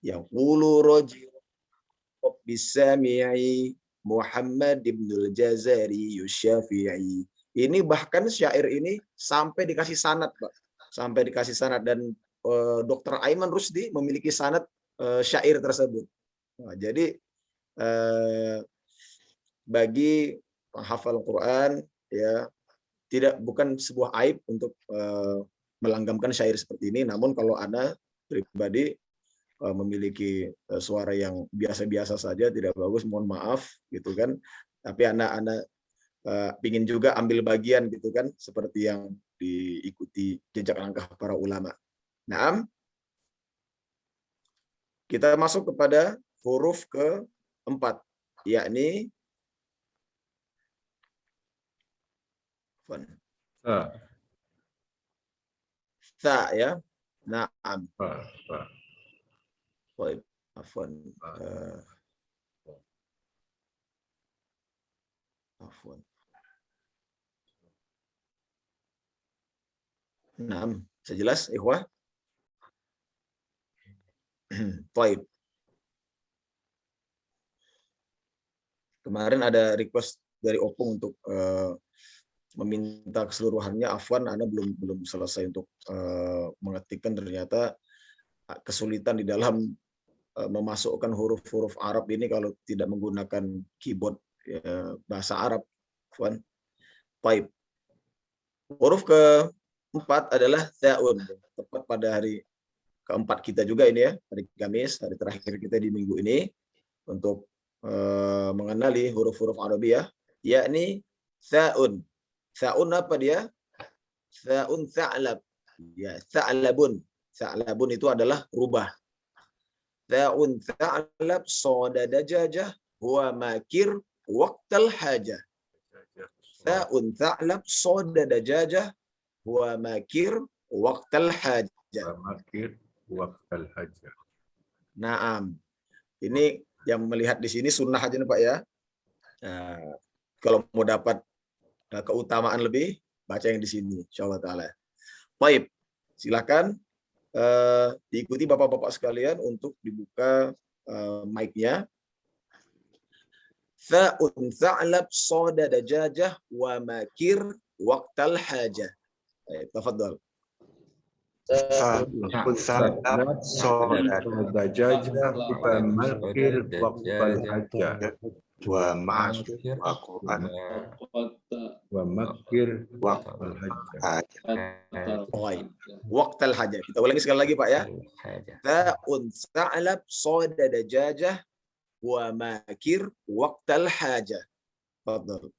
Yaqulu rajul bisami'i Muhammad ibnul Jazari Syafi'i. Ini bahkan syair ini sampai dikasih sanad, Pak. Sampai dikasih sanad, dan Dr. Aiman Rusdi memiliki sanad syair tersebut. Nah, jadi bagi penghafal Quran ya bukan sebuah aib untuk melanggamkan syair seperti ini. Namun kalau Anda pribadi memiliki suara yang biasa-biasa saja, tidak bagus, mohon maaf gitu kan. Tapi anak-anak ingin juga ambil bagian gitu kan, seperti yang diikuti jejak langkah para ulama. Nah, kita masuk kepada huruf keempat, yakni tha ya. Naam. Baik, afwan. Afwan. Naam, sejelas ikhwah? Baik. Kemarin ada request dari Opung untuk meminta keseluruhannya. Afwan, Anda belum selesai untuk mengetikkan. Ternyata kesulitan di dalam memasukkan huruf-huruf Arab ini kalau tidak menggunakan keyboard bahasa Arab. Afwan. Baik. Huruf keempat adalah ta'un. Tepat pada hari keempat kita juga ini ya, hari Kamis, hari terakhir kita di minggu ini, untuk mengenali huruf-huruf Arabiyah, yakni ta'un. Ta'un apa dia? Ta'un tha'lab. Ya, tha'labun. Tha'labun itu adalah rubah. Ta'un tha'lab soda dajajah huwa makir waqtal hajah. Ta'un tha'lab soda dajajah huwa makir waqtal hajah. Makir waqtal hajah. Naam. Ini yang melihat di sini sunnah aja nih Pak ya. Nah, kalau mau dapat keutamaan lebih, baca yang di sini, insyaallah taala. Baik, silakan diikuti Bapak-bapak sekalian untuk dibuka mic-nya. Fa'un tha'lab soda dajajah wa makir waqtal hajah. Baik, tafadhal. Fa'un tha'lab soda dajajah wa makir waqtal hajah. Wa makir waqtal hajah. Waqtal hajah. Kita ulangi sekali lagi Pak ya. Fa'un tha'lab soda dajajah wa makir waqtal hajah. Tafadhal.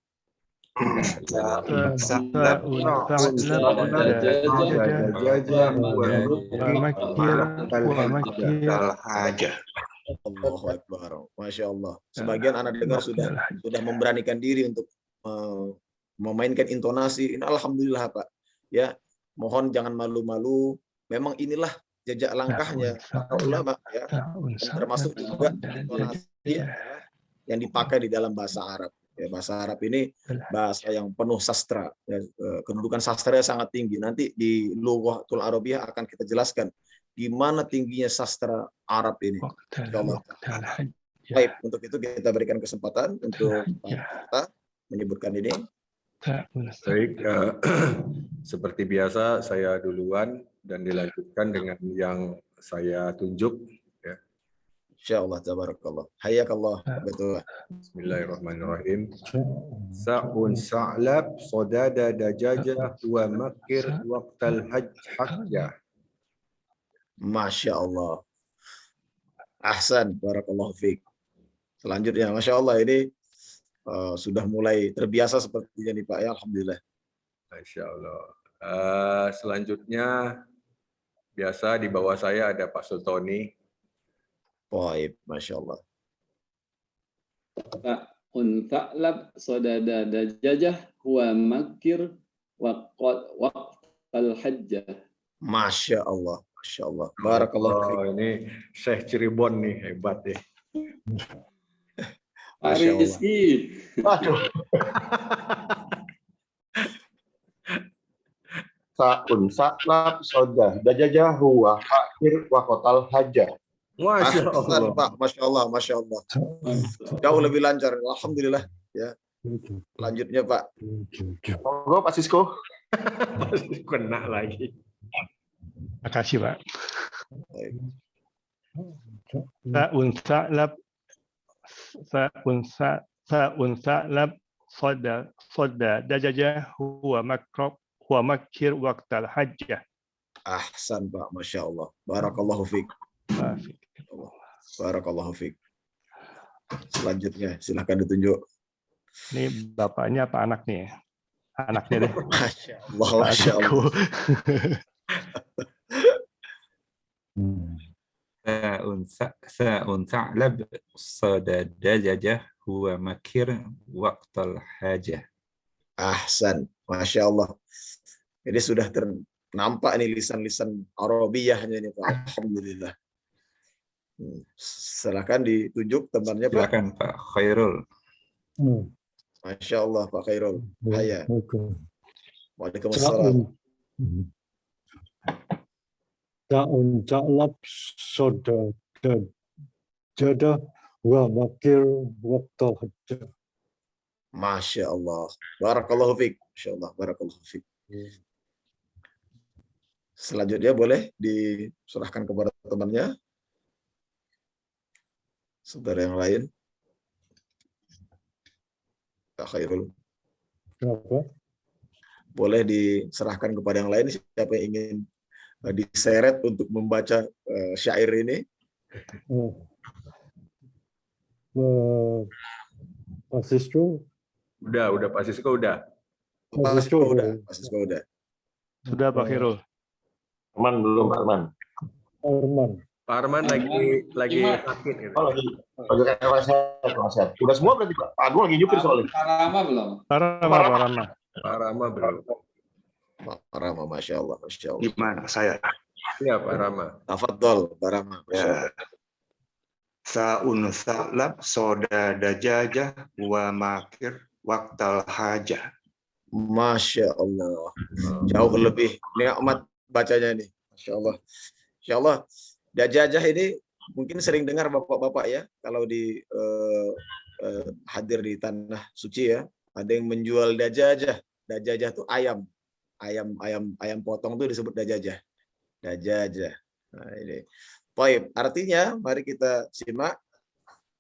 Allahu Akbar. Masya Allah. Sebagian anak dengar sudah memberanikan diri untuk memainkan intonasi. Ini alhamdulillah Pak. Ya, mohon jangan malu-malu. Memang inilah jejak langkahnya para ulama ya. Dan termasuk juga intonasi yang dipakai di dalam bahasa Arab. Ya, bahasa Arab ini bahasa yang penuh sastra. Ya, kedudukan sastranya sangat tinggi. Nanti di Lughatul Arabiyah akan kita jelaskan di mana tingginya sastra Arab ini. Baik, untuk itu kita berikan kesempatan untuk kita menyebutkan ini. Baik, seperti biasa saya duluan dan dilanjutkan dengan yang saya tunjuk. Ya. Insyaallah, tabarakallah. Hayakallah. Betul. Bismillahirrahmanirrahim. Sa'un sa'lab sodada dajajah wa makir waqtal hajjah. Masya Allah. Ahsan, barakallahu fiik. Selanjutnya, Masya Allah, ini sudah mulai terbiasa sepertinya nih Pak ya, alhamdulillah. Masya Allah. Selanjutnya, biasa di bawah saya ada Pak Sultoni. Baik, Masya Allah. Ta'un tha'lab sodada dajajah huwa makir waqtal hajjah. Masya Allah. Masya Allah. Barakallah. Ini Syekh Cirebon nih, hebat deh. Masya Allah. Aduh. Sa'un sa'lab sodah dajajahu wa hakir wa kotal hajah. Masya Ahsan, Allah. Pak, masya Allah, masya Allah. Jauh lebih lancar, alhamdulillah. Ya, lanjutnya Pak. Monggo Pak Sisko. Pasti kena lagi. Makasih Pak. Baik. Sa'un sa'lab soda dajajah huwa makir waqtal hajjah. Ahsan Pak, masya Allah. Barakallahu fiik. Barakallahu fiik. Selanjutnya silahkan ditunjuk. Ini bapaknya apa anaknya? Anaknya deh. Masya Allah, masya Allah. sa'un sa'lab sada dajajah huwa makir waqtal hajah. Ahsan, masya Allah. Jadi sudah nampak nih lisan-lisan Arabiyahnya ini Pak. Alhamdulillah. Silakan ditunjuk temannya Pak. Silakan Pak Khairul. Masya Allah Pak Khairul. Haya. Waalaikumsalam. Sa'un sa'lab soda dajajah wa makir waqtal hajjah. Masya Allah. Barakallahu fiik. Masya Allah. Barakallahu fiik. Selanjutnya boleh diserahkan kepada temannya. Saudara yang lain. Pak Khairul. Kenapa? Boleh diserahkan kepada yang lain. Siapa yang ingin diseret untuk membaca syair ini? Pak Sisko. Udah Pak Sisko udah. Pak Sisko udah. Pak Sisko udah. Sudah Pak Khairul. Arman belum, Arman. Arman. Pak Arman lagi sakit gitu. Oh, lagi sehat. Udah semua berarti Pak. Pak Agung lagi nyupir soalnya. Pak Rama belum? Parama. Pak Rama belum. Pak Rama, masya Allah, masya Allah. Gimana saya? Iya Pak Rama. Tafadhol, Pak Rama. Masya Allah. Ya. Sa'un sa'lab soda dajajah wa makir waqtal hajah. Masya Allah. Jauh lebih nikmat bacanya nih. Masya Allah. Masya Allah. Dajajah ini mungkin sering dengar bapak-bapak ya. Kalau hadir di tanah suci ya. Ada yang menjual dajajah. Dajajah itu ayam. Ayam potong itu disebut dajajah. Dajajah. Nah, ini. Baik, artinya mari kita simak.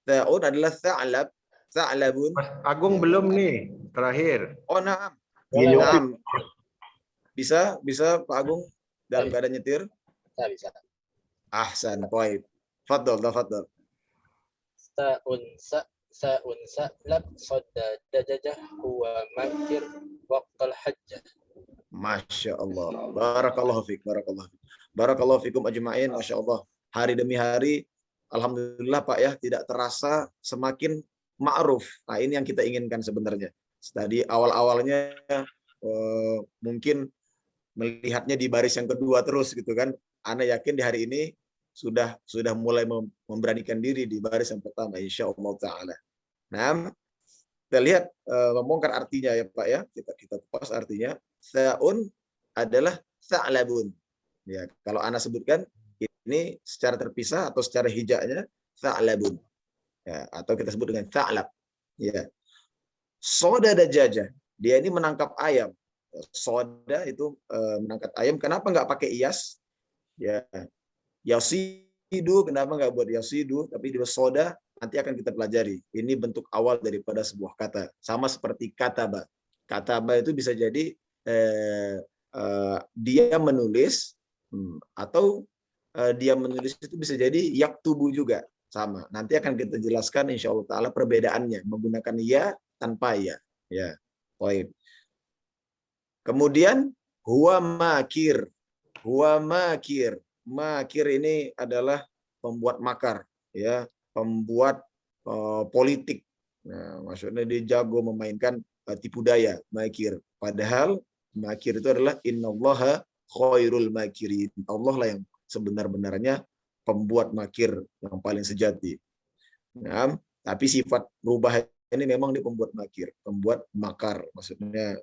Ta'un adalah sa'lab. Sa'labun. Mas Agung belum nih, terakhir. Oh, na'am. Iya, Na'am. Bisa Pak Agung dalam keadaan nyetir? Bisa. Ahsan, baik. Tafadhol. Sa'un sa'lab soda dajajah huwa makir waqtal hajjah. Masya Allah. Barakallahu fiik. Barakallahu fikum ajma'in. Masya Allah. Hari demi hari, alhamdulillah Pak ya, tidak terasa semakin ma'ruf. Nah, ini yang kita inginkan sebenarnya. Tadi awal-awalnya mungkin melihatnya di baris yang kedua terus gitu kan. Ana yakin di hari ini sudah mulai memberanikan diri di baris yang pertama insyaallah taala. Nah, kita lihat membongkar artinya ya Pak ya. Kita kupas artinya. Sa'un adalah sa'labun. Ya, kalau ana sebutkan ini secara terpisah atau secara hijaknya sa'labun. Ya, atau kita sebut dengan sa'lab. Ya. Soda dajajah. Dia ini menangkap ayam. Soda itu menangkap ayam. Kenapa nggak pakai iyas? Ya, yasidu. Kenapa nggak buat yasidu? Tapi di soda nanti akan kita pelajari. Ini bentuk awal daripada sebuah kata. Sama seperti kataba. Kataba itu bisa jadi dia menulis atau dia menulis itu bisa jadi yaktubu juga. Sama. Nanti akan kita jelaskan insya Allah ta'ala perbedaannya. Menggunakan ya tanpa ya. Ya. Baik. Kemudian huwa makir. Huwa makir. Makir ini adalah pembuat makar, ya, pembuat politik. Nah, maksudnya dia jago memainkan tipu daya, makir. Padahal makir itu adalah innallaha khairul makirin. Allah lah yang sebenar-benarnya pembuat makir yang paling sejati. Nah, tapi sifat rubah ini memang dia pembuat makir, pembuat makar, maksudnya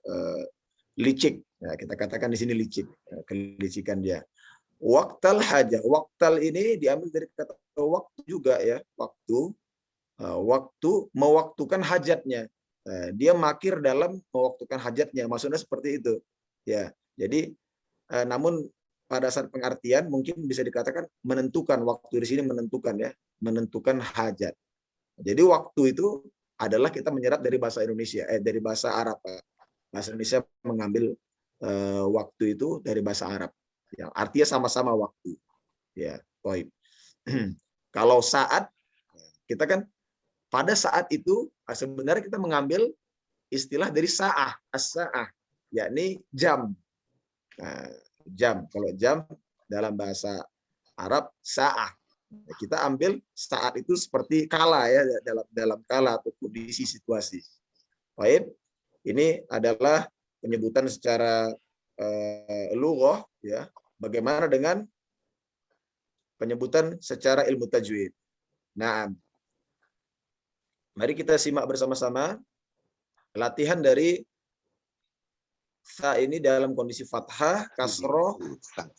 licik. Nah, kita katakan di sini licik, kelicikan dia. Waqtal hajah. Waqtal ini diambil dari kata waktu juga ya, waktu. Waktu mewaktukan hajatnya. Dia makir dalam mewaktukan hajatnya. Maksudnya seperti itu. Ya. Jadi namun pada saat pengertian mungkin bisa dikatakan menentukan, waktu di sini menentukan ya, menentukan hajat. Jadi waktu itu adalah kita menyerap dari bahasa Indonesia, dari bahasa Arab. Bahasa Indonesia mengambil waktu itu dari bahasa Arab. Yang artinya sama-sama waktu. Ya, baik. Kalau saat, kita kan pada saat itu sebenarnya kita mengambil istilah dari sa'ah, as-sa'ah, yakni jam. Nah, jam. Kalau jam dalam bahasa Arab sa'ah. Kita ambil saat itu seperti kala ya, dalam kala atau kondisi situasi. Baik. Ini adalah penyebutan secara lughah ya. Bagaimana dengan penyebutan secara ilmu tajwid? Nah, mari kita simak bersama-sama latihan dari sa ini dalam kondisi fathah, kasroh,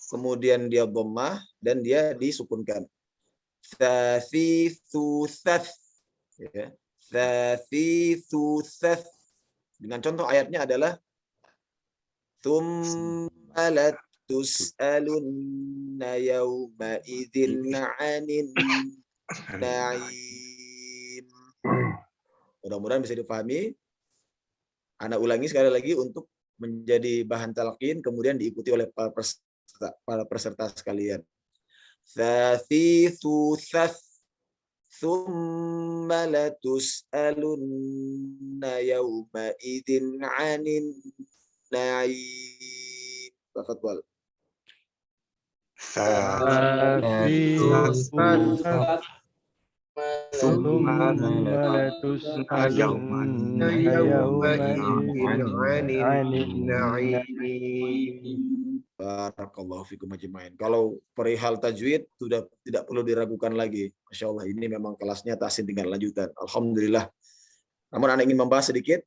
kemudian dia dhammah dan dia disukunkan. Thathithutsats, ya. Thathithutsats. Dengan contoh ayatnya adalah tsumma latus'alunna yawma idzin 'anin na'im. Mudah-mudahan bisa dipahami. Ana ulangi sekali lagi untuk menjadi bahan talqin, kemudian diikuti oleh para peserta sekalian. Tsatsits tsumma latus'alunna yawma idzin 'anin na'im. Tafadhal. Barakallahu fikum ajmain. Kalau perihal tajwid sudah tidak perlu diragukan lagi. Masya Allah, ini memang kelasnya tahsin tingkat lanjutan. Alhamdulillah. Namun Anda ingin membahas sedikit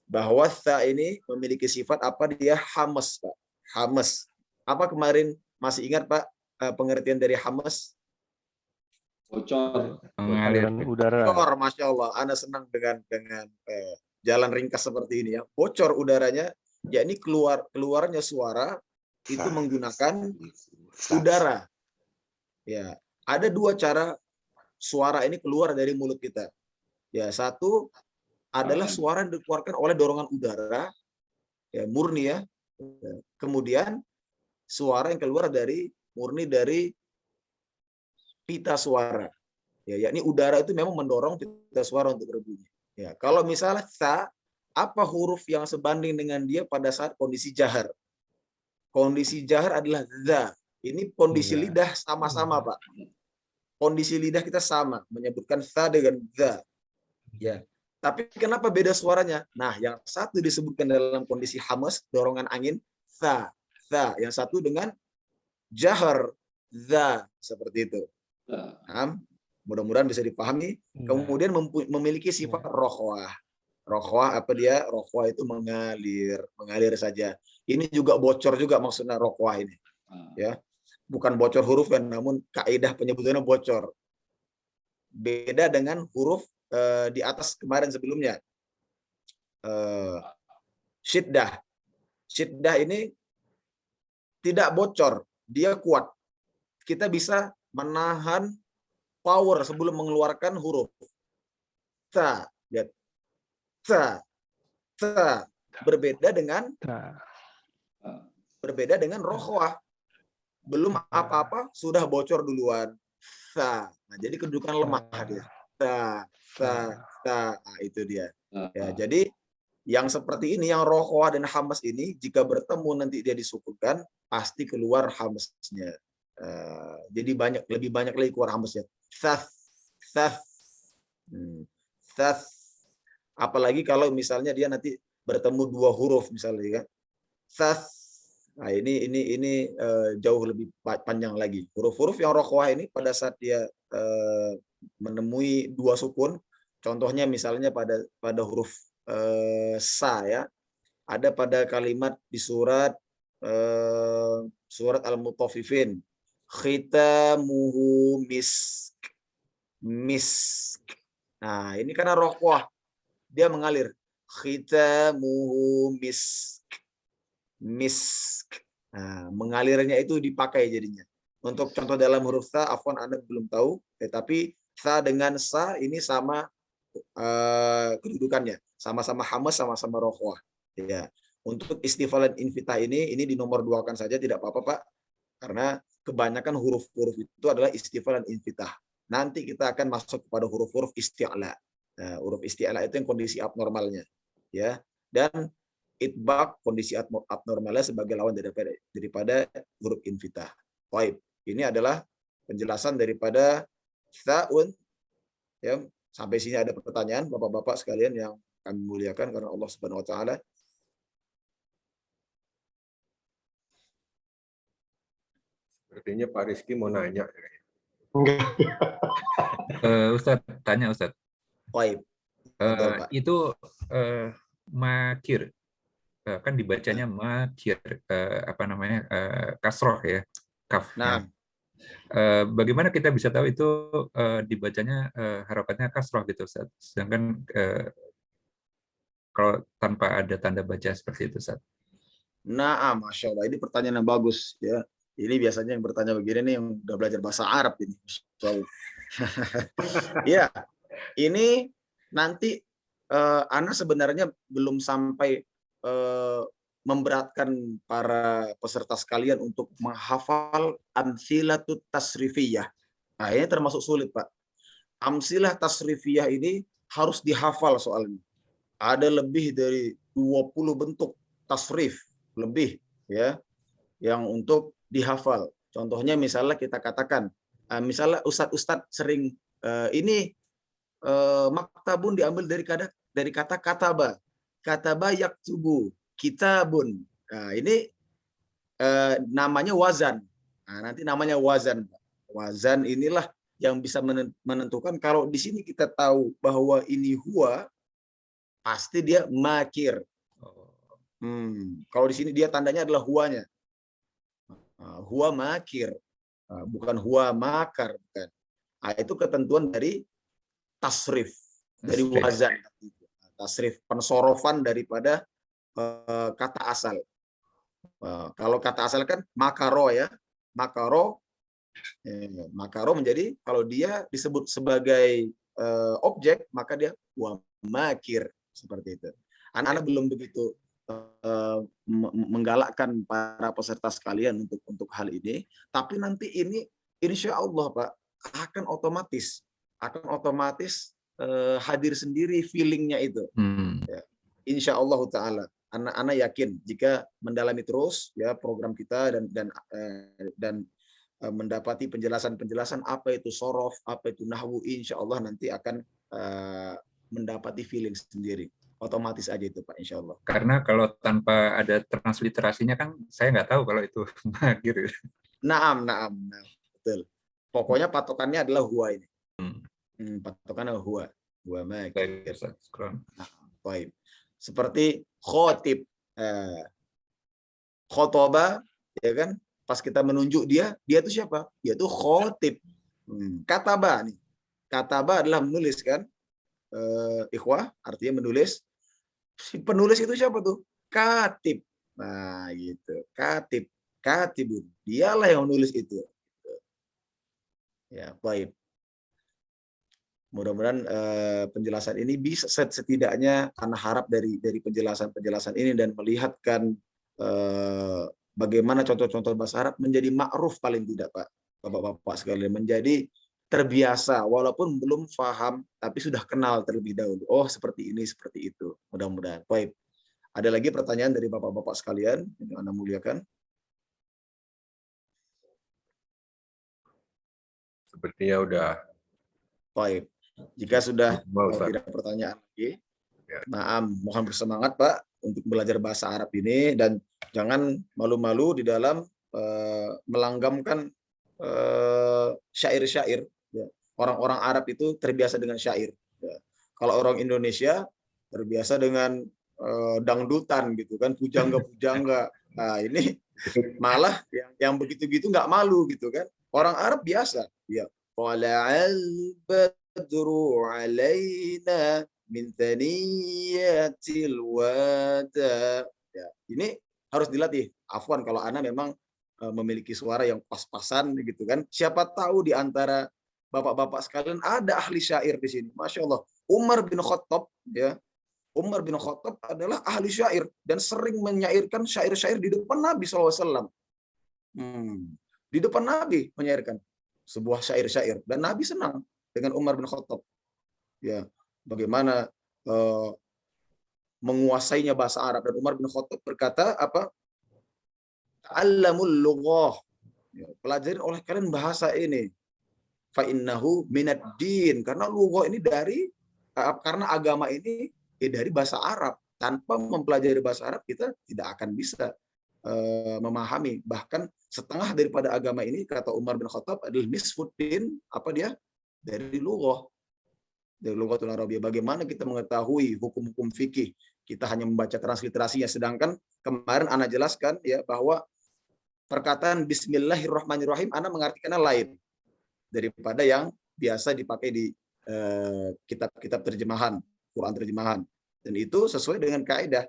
bahwa tha ini memiliki sifat apa? Dia hamas, Pak. Hamas. Apa kemarin masih ingat Pak pengertian dari hamas? Bocor. Aliran udara. Bocor, Masya Allah. Anda senang dengan jalan ringkas seperti ini ya. Bocor udaranya, yakni keluarnya suara itu menggunakan udara. Ya, ada dua cara suara ini keluar dari mulut kita. Ya, satu adalah suara yang dikeluarkan oleh dorongan udara, ya murni ya. Kemudian suara yang keluar murni dari pita suara. Ya, yakni udara itu memang mendorong pita suara untuk berbunyi. Ya, kalau misalnya tha, apa huruf yang sebanding dengan dia pada saat kondisi jahar? Kondisi jahar adalah za. Ini kondisi lidah sama-sama, Pak. Kondisi lidah kita sama, menyebutkan tha dengan za. Ya. Tapi kenapa beda suaranya? Nah, yang satu disebutkan dalam kondisi hamas, dorongan angin, tha. Tha. Yang satu dengan jahar, za. Seperti itu. Nah, mudah-mudahan bisa dipahami. Kemudian memiliki sifat rokhwah. Rokhwah apa dia? Rokhwah itu mengalir saja. Ini juga bocor juga maksudnya rokhwah ini. Ya. Bukan bocor huruf kan, namun kaidah penyebutannya bocor. Beda dengan huruf di atas kemarin sebelumnya. Syiddah. Syiddah ini tidak bocor, dia kuat. Kita bisa menahan power sebelum mengeluarkan huruf. Ta, lihat. Ta. Berbeda dengan rokhwah. Belum apa-apa sudah bocor duluan. Ta. Nah, jadi kedudukan lemah dia. Ta. Nah, itu dia. Ya, jadi yang seperti ini, yang rokhwah dan hamas ini, jika bertemu nanti dia disukunkan, pasti keluar hamasnya. Jadi lebih banyak lagi keluar hamasnya. Thas. Apalagi kalau misalnya dia nanti bertemu dua huruf misalnya kan. Thas. Nah, ini jauh lebih panjang lagi. Huruf-huruf yang rokhwah ini pada saat dia menemui dua sukun, contohnya misalnya pada huruf sa ya. Ada pada kalimat di surat Al-Mutaffifin khitamuhu misk. Misk. Nah, ini karena rohwah dia mengalir. Khitamuhu misk. Misk. Nah, mengalirnya itu dipakai jadinya. Untuk contoh dalam huruf ta, afwan Anda belum tahu, tetapi ta dengan sa ini sama kedudukannya, sama-sama hamas, sama-sama rohwah. Ya. Untuk istifalan infitah ini di nomor 2-kan saja, tidak apa-apa Pak, karena kebanyakan huruf-huruf itu adalah istifalan infitah. Nanti kita akan masuk kepada huruf-huruf isti'la. Nah, huruf isti'la itu yang kondisi abnormalnya, ya. Dan itbaq kondisi abnormalnya sebagai lawan daripada huruf infitah. Baik, ini adalah penjelasan daripada ta'un. Ya, sampai sini ada pertanyaan Bapak-bapak sekalian yang kami muliakan karena Allah Subhanahu wa taala. Sepertinya Pak Rizky mau nanya. Ustadz, tanya Ustadz. Baik. Itu makir. Kan dibacanya makir. Apa namanya? Kasroh ya. Kafnya. Nah, bagaimana kita bisa tahu itu dibacanya harokatnya kasroh gitu Ustadz. Sedangkan kalau tanpa ada tanda baca seperti itu Ustadz. nah, Masya Allah, ini pertanyaan yang bagus ya. Ini biasanya yang bertanya begini nih yang udah belajar bahasa Arab ini. Ya, ini nanti Ana sebenarnya belum sampai memberatkan para peserta sekalian untuk menghafal amsilatut tasrifiyah. Nah, ini termasuk sulit, Pak. Amsilah tasrifiyah ini harus dihafal soalnya. Ada lebih dari 20 bentuk tasrif, lebih ya, yang untuk dihafal. Contohnya misalnya kita katakan, misalnya ustadz sering ini maktabun diambil dari kata kataba. Kataba yaktubu, kitabun. Nah, ini namanya wazan. Nah, nanti namanya wazan. Wazan inilah yang bisa menentukan kalau di sini kita tahu bahwa ini huwa, pasti dia makir. Kalau di sini dia tandanya adalah huwanya. Huwa makir, bukan huwa makar, bukan. Nah, itu ketentuan dari tasrif, dari wazan, tasrif pensorofan daripada kata asal. Kalau kata asal kan makaro ya, makaro menjadi kalau dia disebut sebagai objek maka dia huwa makir, seperti itu. Anak-anak belum begitu menggalakkan para peserta sekalian untuk hal ini, tapi nanti ini insya Allah Pak akan otomatis hadir sendiri feelingnya itu. Ya. Insya Allah Taala, anak-anak yakin jika mendalami terus ya program kita dan mendapati penjelasan apa itu sorof, apa itu nahwu, insya Allah nanti akan mendapati feeling sendiri. Otomatis aja itu Pak, insya Allah. Karena kalau tanpa ada transliterasinya kan saya nggak tahu kalau itu makir. Naam, betul. Pokoknya patokannya adalah huwa ini. Patokannya huwa makir. Baik. Seperti khotib, khotoba, ya kan? Pas kita menunjuk dia itu siapa? Dia itu khotib. Kataba nih. Kataba adalah menulis kan? Ikhwah artinya menulis. Si penulis itu siapa tuh? Katib. Nah, gitu. Katibun. Dialah yang menulis itu. Ya, baik. Mudah-mudahan penjelasan ini bisa setidaknya anak harap dari penjelasan ini dan melihatkan bagaimana contoh-contoh bahasa Arab menjadi ma'ruf paling tidak Pak. Bapak-bapak sekalian menjadi terbiasa walaupun belum paham tapi sudah kenal terlebih dahulu. Oh, seperti ini, seperti itu. Mudah-mudahan. Baik. Ada lagi pertanyaan dari bapak-bapak sekalian yang Anda muliakan? Sepertinya udah. Baik. Jika sudah tidak ada pertanyaan lagi, mohon bersemangat Pak untuk belajar bahasa Arab ini dan jangan malu-malu di dalam melanggamkan syair-syair. Ya. Orang-orang Arab itu terbiasa dengan syair. Ya. Kalau orang Indonesia terbiasa dengan dangdutan gitu kan, pujangga-pujangga. Nah, ini malah yang begitu-gitu nggak malu gitu kan. Orang Arab biasa, ya. Tala'al badru alaina min thaniyatil wada. Ya, ini harus dilatih. Afwan kalau ana memang memiliki suara yang pas-pasan gitu kan. Siapa tahu di antara bapak-bapak sekalian ada ahli syair di sini. Masya Allah. Umar bin Khattab, ya. Umar bin Khattab adalah ahli syair dan sering menyairkan syair-syair di depan Nabi SAW. Di depan Nabi menyairkan sebuah syair-syair dan Nabi senang dengan Umar bin Khattab. Ya, bagaimana menguasainya bahasa Arab, dan Umar bin Khattab berkata apa? Ta'allamul lughah. Ya, pelajarin oleh kalian bahasa ini. Fa innahu minad din, karena lughah ini karena agama ini dari bahasa Arab. Tanpa mempelajari bahasa Arab kita tidak akan bisa memahami. Bahkan setengah daripada agama ini, kata Umar bin Khattab, adalah nisfuddin, apa dia? Dari lughah. Dari lughatul Arabiyyah. Bagaimana kita mengetahui hukum-hukum fikih? Kita hanya membaca transliterasinya. Sedangkan kemarin Ana jelaskan ya bahwa perkataan Bismillahirrahmanirrahim Ana mengartikannya lain daripada yang biasa dipakai di kitab-kitab terjemahan, Quran terjemahan. Dan itu sesuai dengan kaidah.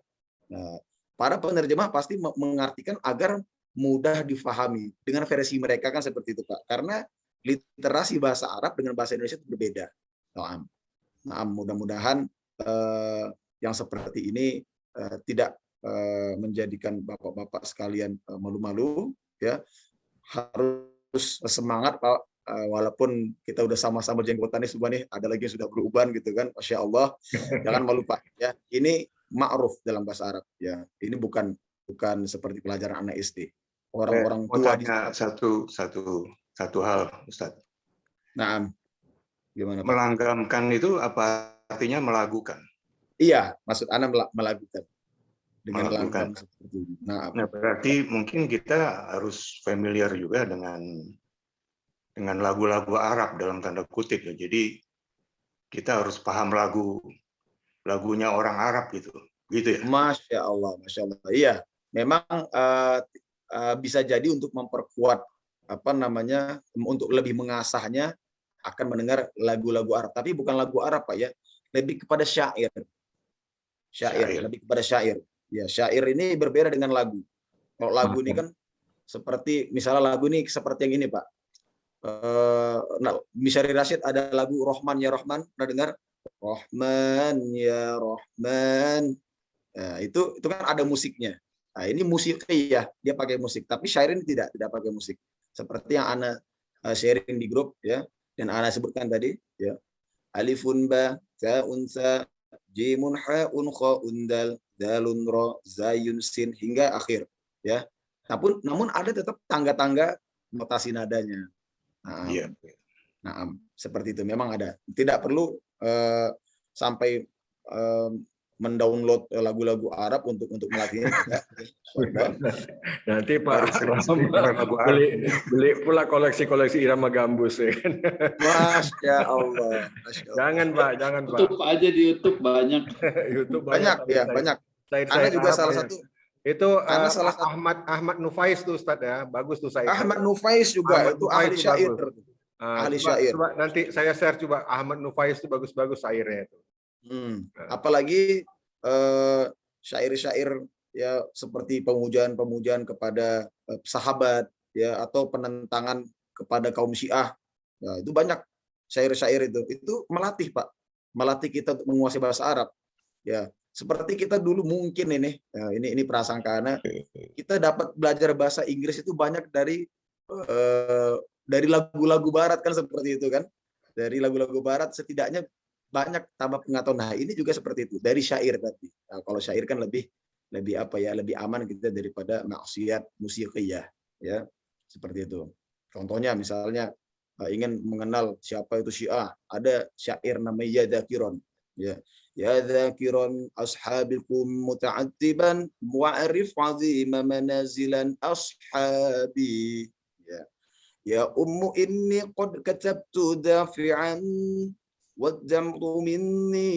Nah, para penerjemah pasti mengartikan agar mudah difahami dengan versi mereka, kan seperti itu Pak. Karena literasi bahasa Arab dengan bahasa Indonesia itu berbeda. Nah, mudah-mudahan yang seperti ini tidak menjadikan bapak-bapak sekalian malu-malu, ya. Harus semangat Pak, walaupun kita udah sama-sama jenggotannya semua nih, ada lagi yang sudah beruban gitu kan, Masya Allah. Jangan malu Pak, ya. Ini ma'ruf dalam bahasa Arab, ya. Ini bukan seperti pelajaran anak SD. Orang-orang tua satu hal, Ustaz. Nah, gimana Pak? Melanggamkan itu apa artinya melagukan? Iya, maksud Ana melakukan dengan Melakukan. langgam seperti ini. Nah, Berarti mungkin kita harus familiar juga dengan lagu-lagu Arab dalam tanda kutip ya. Jadi kita harus paham lagunya orang Arab gitu ya. Masya Allah. Iya, memang bisa jadi untuk memperkuat untuk lebih mengasahnya akan mendengar lagu-lagu Arab. Tapi bukan lagu Arab Pak ya, lebih kepada syair. Lebih kepada syair. Ya, syair ini berbeda dengan lagu. Kalau lagu ini kan seperti misalnya lagu ini seperti yang ini Pak. Misyari Rashid ada lagu Rahman ya Rahman, pernah dengar? Rahman ya Rahman. Nah, itu kan ada musiknya. Nah, ini musiknya dia pakai musik, tapi syair ini tidak pakai musik. Seperti yang Ana sharing di grup ya, dan Ana sebutkan tadi ya. Alifun ba ta'un sa jimun ha'un kha'un dal dalun ra zayun sin hingga akhir ya. Namun ada tetap tangga-tangga notasi nadanya. Iya. Nah, seperti itu memang ada. Tidak perlu sampai mendownload lagu-lagu Arab untuk melatih. Nanti Pak beli pula koleksi irama gambus ya. Masya Allah. Jangan Pak. YouTube aja di YouTube banyak. YouTube banyak. Karena juga salah satu itu Ahmad Nufais tuh Ustaz ya, bagus tuh saya. Ahmad Nufais juga itu ahli syair. Ahli syair. Coba nanti saya share coba Ahmad Nufais itu bagus-bagus syairnya itu. Apalagi syair-syair ya seperti pemujaan kepada sahabat ya, atau penentangan kepada kaum Syiah. Ya, itu banyak syair-syair itu melatih Pak, melatih kita untuk menguasai bahasa Arab. Ya, seperti kita dulu mungkin ini prasangka kita dapat belajar bahasa Inggris itu banyak dari lagu-lagu Barat kan, seperti itu kan. Dari lagu-lagu Barat setidaknya banyak tambah pengetahuan. Nah, ini juga seperti itu dari syair tadi. Nah, kalau syair kan lebih lebih aman kita daripada maksiat musikiyah ya, seperti itu. Contohnya misalnya ingin mengenal siapa itu Syiah, ada syair namanya Ya Dzakiron ya. Ya dzakiran ashabikum muta'attiban wa'rif 'azima manazilan ashabi. Ya ummu inni qad katabtu dafi'an wadzamtu minni.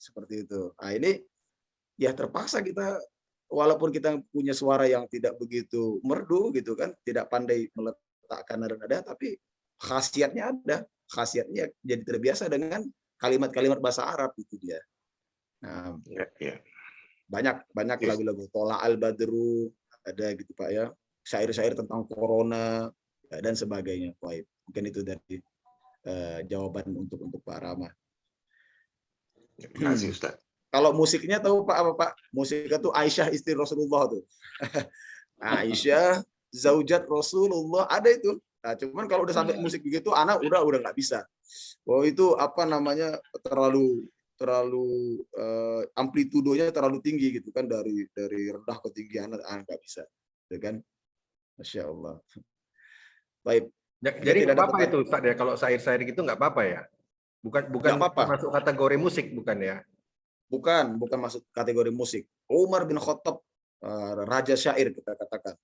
Seperti itu. Nah, ini ya terpaksa kita, walaupun kita punya suara yang tidak begitu merdu gitu kan, tidak pandai meletakkan meletakkan nada-nada, tapi khasiatnya ada. Khasiatnya jadi terbiasa dengan kalimat-kalimat bahasa Arab itu dia. Nah, Ya. banyak Yes. lagu-lagu Tola al-Badru ada gitu Pak ya, syair-syair tentang corona ya, dan sebagainya. Baik, mungkin itu dari jawaban untuk Pak Rama. Terima kasih Ustaz. Kalau musiknya tahu Pak apa Pak? Musiknya tuh Aisyah istri Rasulullah tuh. Aisyah zaujat Rasulullah ada itu. Nah, cuman kalau udah sampai musik begitu anak udah nggak bisa. Oh itu apa namanya terlalu amplitudonya terlalu tinggi gitu kan, dari rendah ke tinggi anak nggak bisa, ya kan? Masya Allah. Baik. Jadi nggak apa-apa itu Ustaz ya, kalau syair-syair gitu nggak apa-apa ya? Bukan Nggak apa-apa. masuk kategori musik bukan ya? Bukan masuk kategori musik. Umar bin Khattab, raja syair kita katakan.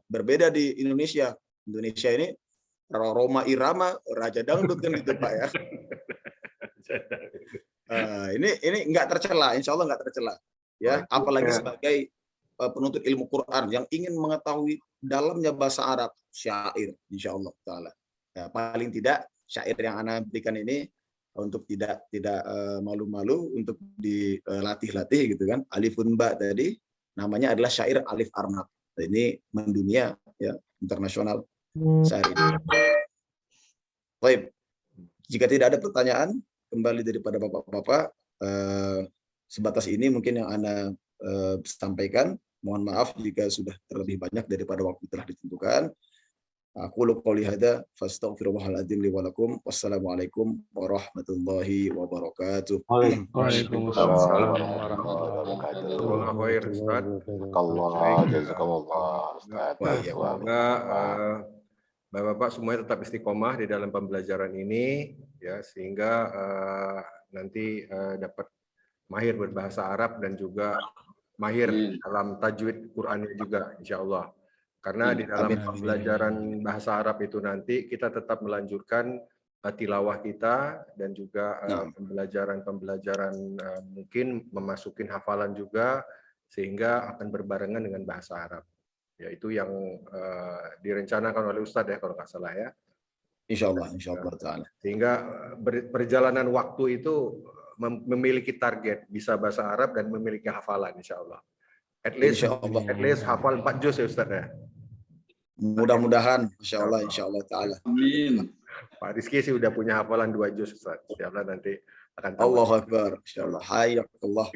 Berbeda di Indonesia. Indonesia ini Roma Irama, raja dangdut kan gitu Pak ya. Ini nggak tercela, insya Allah nggak tercela. Ya, apalagi sebagai penuntut ilmu Quran yang ingin mengetahui dalamnya bahasa Arab, syair, insya Allah taala. Ya, paling tidak syair yang Ana berikan ini untuk tidak malu-malu untuk dilatih-latih gitu kan. Alifun ba tadi namanya adalah syair Alif Arnab. Ini mendunia ya, internasional syair ini. Baik. Jika tidak ada pertanyaan kembali daripada Bapak-bapak, sebatas ini mungkin yang Ana sampaikan. Mohon maaf jika sudah terlebih banyak daripada waktu telah ditentukan. Aku qouli hada fastaghfirullahaladzim li wa lakum. Wassalamualaikum warahmatullahi wabarakatuh. Waalaikumsalam warahmatullahi Semoga Bapak-bapak semuanya tetap istiqomah di dalam pembelajaran ini ya, sehingga nanti dapat mahir berbahasa Arab dan juga mahir dalam tajwid Qur'annya juga insya Allah. Karena di dalam pembelajaran bahasa Arab itu nanti kita tetap melanjutkan tilawah kita dan juga pembelajaran mungkin memasukin hafalan juga, sehingga akan berbarengan dengan bahasa Arab. Yaitu yang direncanakan oleh Ustadz ya kalau nggak salah ya. Insya Allah ta'ala. Sehingga perjalanan waktu itu memiliki target bisa bahasa Arab dan memiliki hafalan insya Allah. At least hafal 4 juz ya Ustadz ya. Mudah-mudahan insya Allah ta'ala. Amin. Pak Rizky sih udah punya hafalan 2 juz Ustadz. Insya Allah nanti akan tahu. Allahu Akbar. Insya Allah. Hayakallah.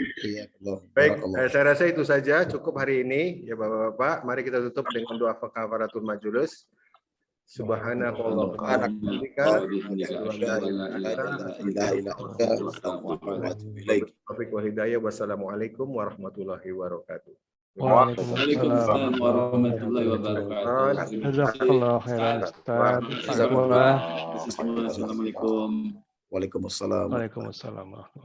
Baik, saya rasa itu saja cukup hari ini ya Bapak-bapak. Mari kita tutup dengan doa kafaratul majelis. Subhanallah. Wassalamualaikum warahmatullahi wabarakatuh. Waalaikumsalam warahmatullahi wabarakatuh. Jazakallah khairan Ustaz. Assalamualaikum. Waalaikumsalam. Waalaikumsalam warahmatullahi wabarakatuh.